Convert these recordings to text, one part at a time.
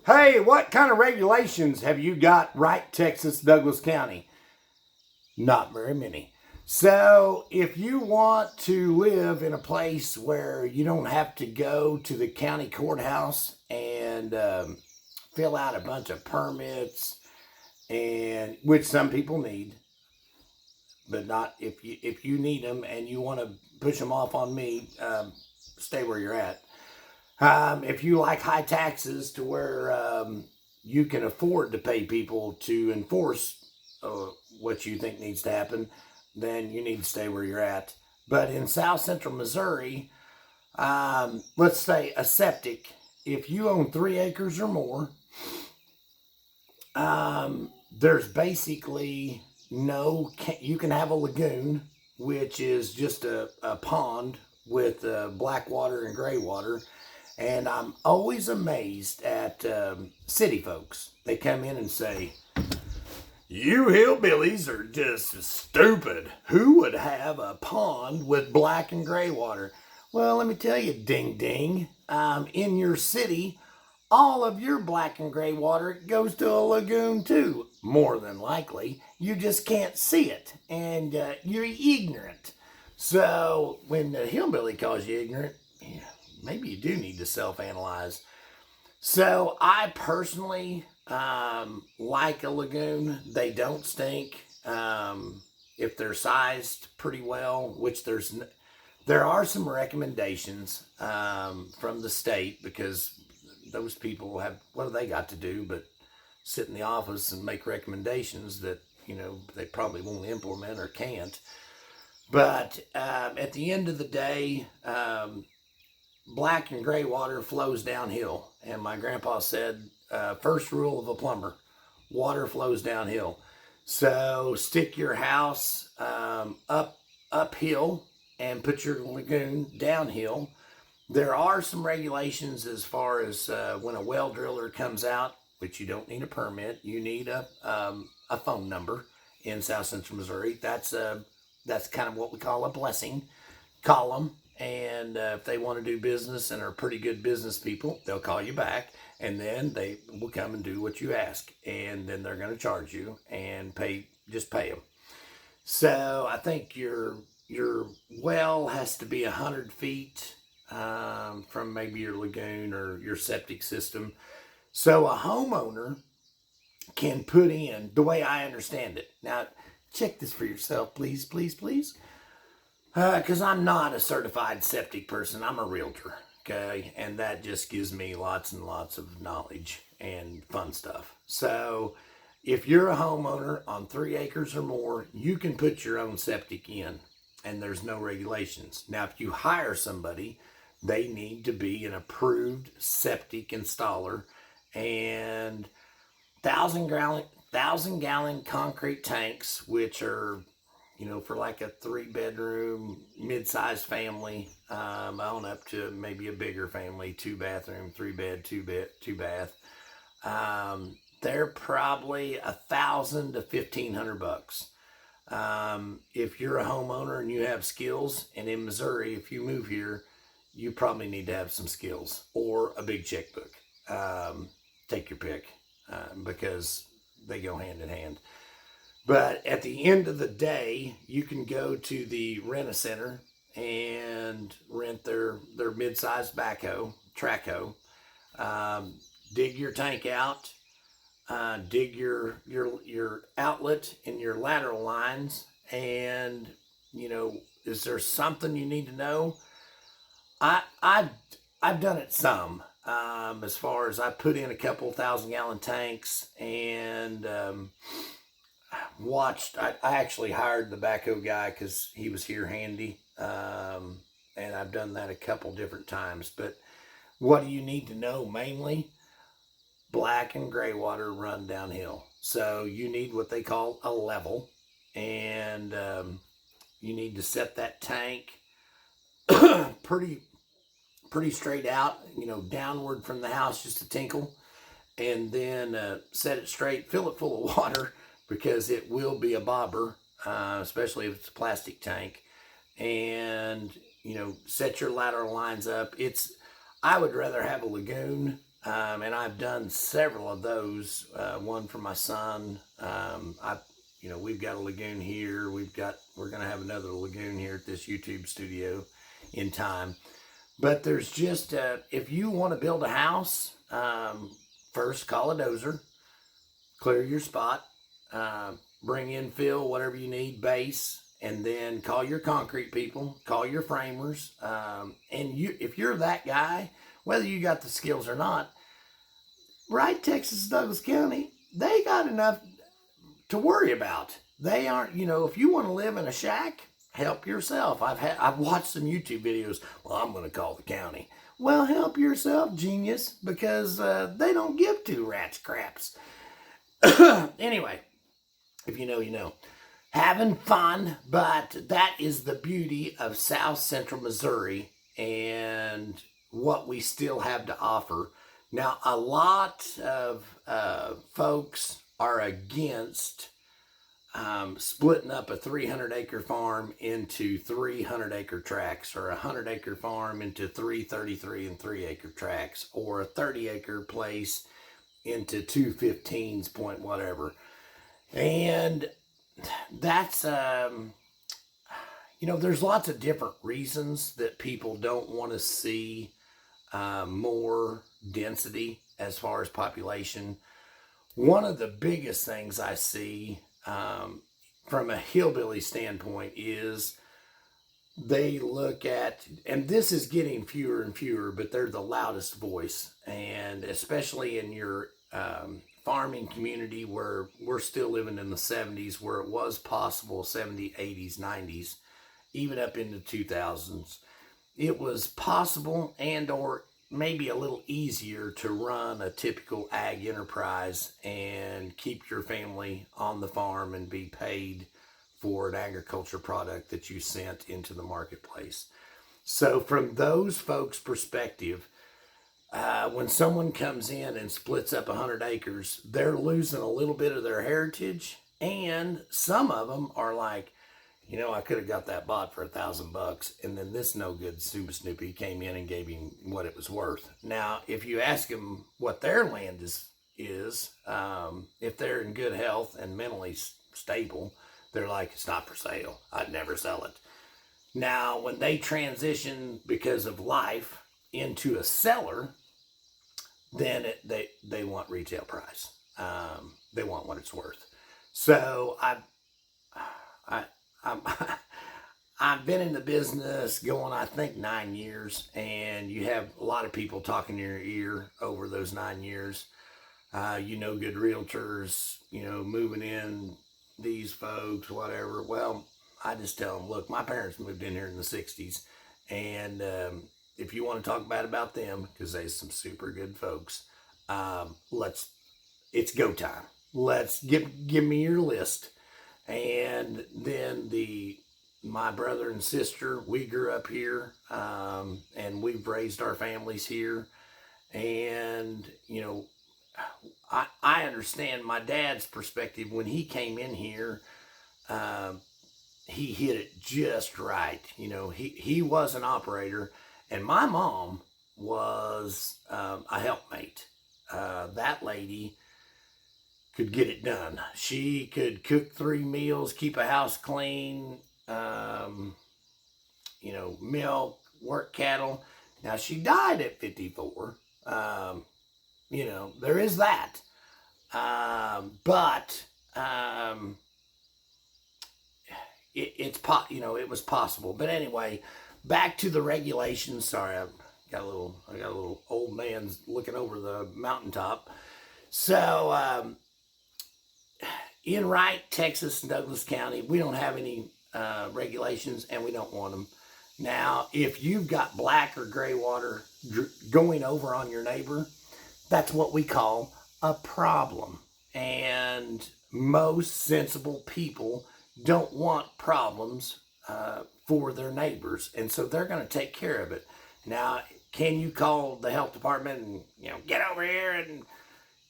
Hey, what kind of regulations have you got right, Texas, Douglas County? Not very many. So, if you want to live in a place where you don't have to go to the county courthouse and fill out a bunch of permits, and which some people need, but not if you need them and you want to push them off on me, stay where you're at. If you like high taxes to where you can afford to pay people to enforce what you think needs to happen, then you need to stay where you're at. But in South Central Missouri, let's say a septic, if you own 3 acres or more, there's basically you can have a lagoon, which is just a pond with black water and gray water. And I'm always amazed at city folks. They come in and say, "You hillbillies are just stupid. Who would have a pond with black and gray water?" Well, let me tell you, ding ding. In your city, all of your black and gray water goes to a lagoon too, more than likely. You just can't see it, and you're ignorant. So when the hillbilly calls you ignorant, yeah, maybe you do need to self-analyze. So I personally like a lagoon. They don't stink if they're sized pretty well, which there are some recommendations from the state, because those people have, what do they got to do but sit in the office and make recommendations that they probably won't implement or can't. But at the end of the day, black and gray water flows downhill. And my grandpa said, first rule of a plumber, water flows downhill. So stick your house uphill and put your lagoon downhill. There are some regulations as far as when a well driller comes out, which you don't need a permit. You need a phone number in South Central Missouri. That's kind of what we call a blessing. Call them, and if they want to do business and are pretty good business people, they'll call you back, and then they will come and do what you ask, and then they're going to charge you and just pay them. So I think your well has to be 100 feet from maybe your lagoon or your septic system. So a homeowner can put in, the way I understand it. Now, check this for yourself, please, please, please. Because I'm not a certified septic person. I'm a realtor, okay? And that just gives me lots and lots of knowledge and fun stuff. So if you're a homeowner on 3 acres or more, you can put your own septic in, and there's no regulations. Now, if you hire somebody, they need to be an approved septic installer, and 1,000-gallon concrete tanks, which are, for like a 3-bedroom, mid-sized family, on up to maybe a bigger family, 2-bathroom, 3-bed, 2-bath. They're probably $1,000 to $1,500. If you're a homeowner and you have skills, and in Missouri, if you move here, you probably need to have some skills or a big checkbook. Take your pick, because they go hand in hand. But at the end of the day, you can go to the Rent-A-Center and rent their mid-sized backhoe, track hoe, dig your tank out, dig your outlet and your lateral lines, and is there something you need to know? I've done it some. As far as I put in a couple 1,000-gallon tanks, and I actually hired the backhoe guy because he was here handy, and I've done that a couple different times. But what do you need to know mainly? Black and gray water run downhill, so you need what they call a level, and you need to set that tank pretty straight out, downward from the house, just a tinkle, and then set it straight, fill it full of water, because it will be a bobber, especially if it's a plastic tank, and set your lateral lines up. I would rather have a lagoon And I've done several of those. One for my son. We've got a lagoon here. We're going to have another lagoon here at this YouTube studio in time. But there's just, if you want to build a house, first call a dozer, clear your spot, bring in fill, whatever you need, base, and then call your concrete people, call your framers. If you're that guy, whether you got the skills or not, Wright, Texas, Douglas County, they got enough to worry about. They aren't, if you want to live in a shack, help yourself. I've watched some YouTube videos. Well, I'm going to call the county. Well, help yourself, genius, because they don't give two rats craps. Anyway, if you know, you know. Having fun, but that is the beauty of South Central Missouri and what we still have to offer. Now, a lot of folks are against splitting up a 300-acre farm into 300-acre tracts, or a 100-acre farm into 333 and 3-acre tracts, or a 30-acre place into 215s point whatever. And that's, there's lots of different reasons that people don't want to see more density as far as population. One of the biggest things I see from a hillbilly standpoint is they look at, and this is getting fewer and fewer, but they're the loudest voice. And especially in your farming community where we're still living in the 70s, where it was possible, 70s, 80s, 90s, even up into 2000s, it was possible and or maybe a little easier to run a typical ag enterprise and keep your family on the farm and be paid for an agriculture product that you sent into the marketplace. So from those folks' perspective, when someone comes in and splits up 100 acres, they're losing a little bit of their heritage. And some of them are like, I could have got that bought for $1,000, and then this no good Super Snoopy came in and gave him what it was worth. Now, if you ask them what their land is, if they're in good health and mentally stable, they're like, it's not for sale. I'd never sell it. Now, when they transition because of life into a seller, then they want retail price. They want what it's worth. So I've been in the business going, I think, 9 years, and you have a lot of people talking in your ear over those 9 years. Good realtors, moving in, these folks, whatever. Well, I just tell them, look, my parents moved in here in the 60s, and if you want to talk bad about them, because they're some super good folks, it's go time. Let's give me your list. And then my brother and sister, we grew up here, and we've raised our families here. And, I understand my dad's perspective. When he came in here, he hit it just right. He was an operator, and my mom was a helpmate. That lady could get it done. She could cook 3 meals, keep a house clean, milk, work cattle. Now, she died at 54. There is that. But it was possible. But anyway, back to the regulations. Sorry, I got a little old man looking over the mountaintop. So, in Wright, Texas, and Douglas County, we don't have any regulations, and we don't want them. Now, if you've got black or gray water going over on your neighbor, that's what we call a problem. And most sensible people don't want problems for their neighbors, and so they're going to take care of it. Now, can you call the health department and, get over here and...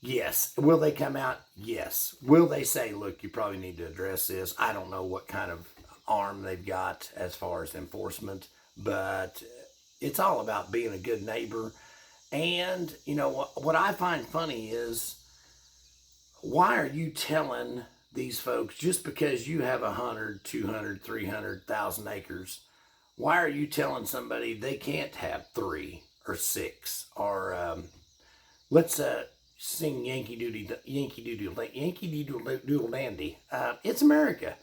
Yes. Will they come out? Yes. Will they say, look, you probably need to address this? I don't know what kind of arm they've got as far as enforcement, but it's all about being a good neighbor And, you know, what I find funny is, why are you telling these folks, just because you have 100, 200, 300,000 acres, why are you telling somebody they can't have 3 or 6? Or let's sing Yankee Doodle Dandy. It's America.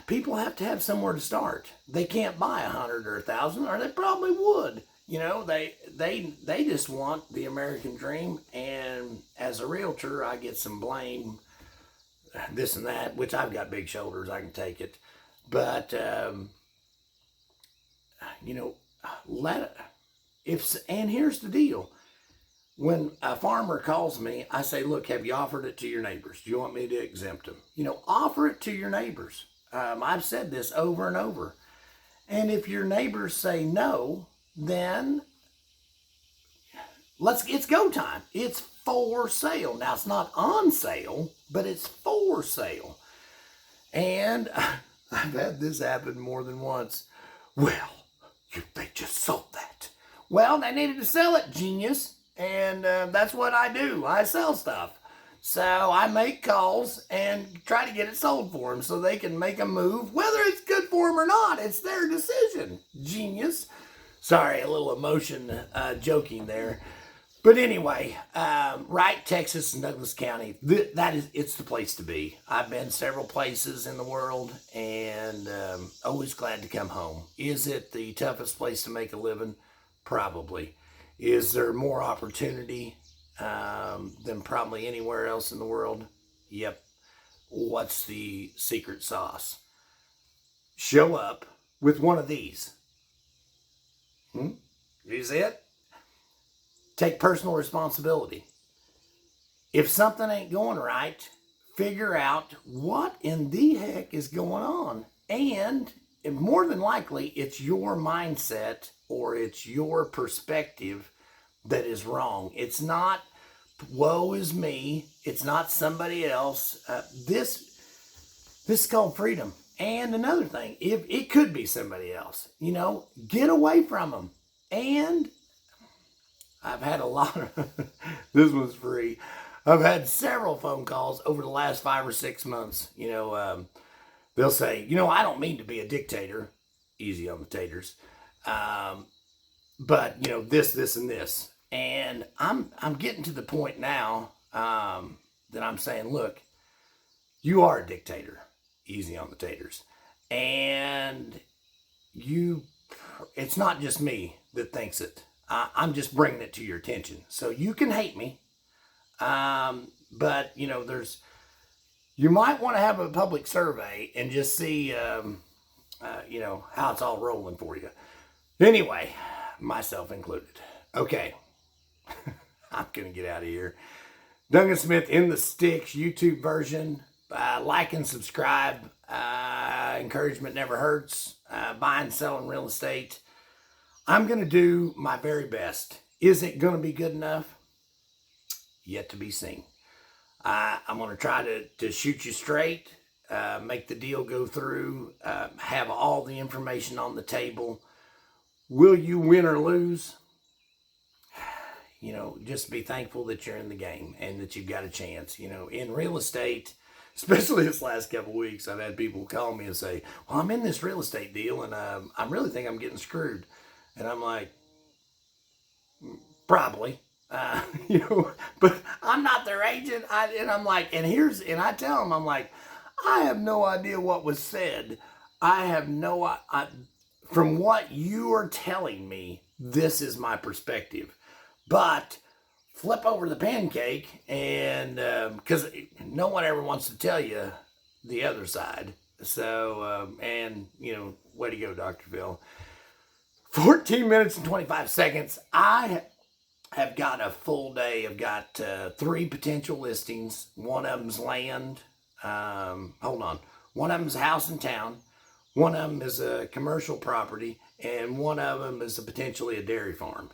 People have to have somewhere to start. They can't buy 100 or 1,000, or they probably would. You know, they just want the American dream. And as a realtor, I get some blame, this and that, which I've got big shoulders, I can take it. But you know, and here's the deal. When a farmer calls me, I say, look, have you offered it to your neighbors? Do you want me to exempt them? You know, offer it to your neighbors. I've said this over and over. And if your neighbors say no, then it's go time. It's for sale. Now, it's not on sale, but it's for sale. And I've had this happen more than once. Well, they just sold that. Well, they needed to sell it, genius. And that's what I do. I sell stuff. So I make calls and try to get it sold for them so they can make a move. Whether it's good for them or not, it's their decision. Genius. Sorry, a little emotion joking there. But anyway, Wright, Texas, and Douglas County, it's the place to be. I've been several places in the world, and always glad to come home. Is it the toughest place to make a living? Probably. Is there more opportunity than probably anywhere else in the world? Yep. What's the secret sauce? Show up with one of these. Is it? Take personal responsibility. If something ain't going right, figure out what in the heck is going on. And more than likely, it's your mindset or it's your perspective that is wrong. It's not, woe is me. It's not somebody else. This is called freedom. And another thing, if it could be somebody else, you know, get away from them. And I've had a lot of, this one's free. I've had several phone calls over the last 5 or 6 months. You know, they'll say, you know, I don't mean to be a dictator. Easy on the taters. But, you know, this, and this. And I'm getting to the point now that I'm saying, look, you are a dictator. Easy on the taters. And it's not just me that thinks it. I'm just bringing it to your attention. So you can hate me. But, you know, you might want to have a public survey and just see, you know, how it's all rolling for you. Anyway, myself included. Okay. I'm going to get out of here. Duncan Smith in the Sticks YouTube version. Like and subscribe. Encouragement never hurts. Buying, selling real estate. I'm going to do my very best. Is it going to be good enough? Yet to be seen. I'm going to try to shoot you straight, make the deal go through, have all the information on the table. Will you win or lose? You know, just be thankful that you're in the game and that you've got a chance. You know, in real estate, especially this last couple of weeks, I've had people call me and say, well, I'm in this real estate deal and I really think I'm getting screwed. And I'm like, probably, you know, but I'm not their agent. And I'm like, and I tell them, I'm like, I have no idea what was said. I have from what you are telling me, this is my perspective. But flip over the pancake, and because no one ever wants to tell you the other side. So, and, you know, way to go, Dr. Phil. 14 minutes and 25 seconds. I have got a full day. I've got 3 potential listings. One of them's land. Hold on. One of them's a house in town. One of them is a commercial property. And one of them is potentially a dairy farm.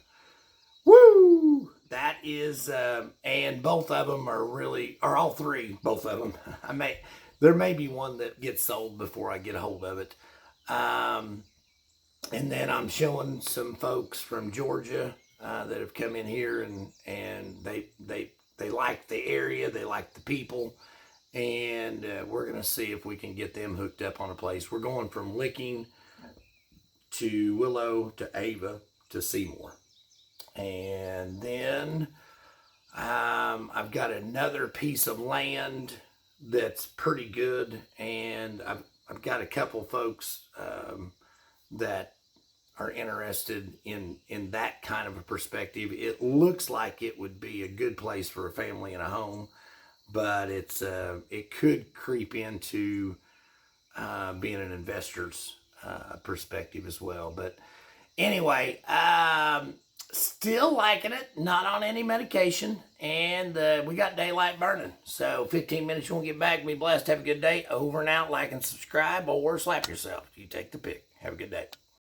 Woo! That is, and both of them are all 3, both of them. There may be one that gets sold before I get a hold of it. And then I'm showing some folks from Georgia, that have come in here, and they like the area, they like the people, and we're gonna see if we can get them hooked up on a place. We're going from Licking to Willow to Ava to Seymour, and then I've got another piece of land that's pretty good, and I've got a couple folks that are interested in that kind of a perspective. It looks like it would be a good place for a family and a home, but it could creep into being an investor's perspective as well. But anyway, still liking it, not on any medication, and we got daylight burning. So 15 minutes, you won't get back. Be blessed. Have a good day. Over and out. Like and subscribe, or slap yourself. You take the pick. Have a good day.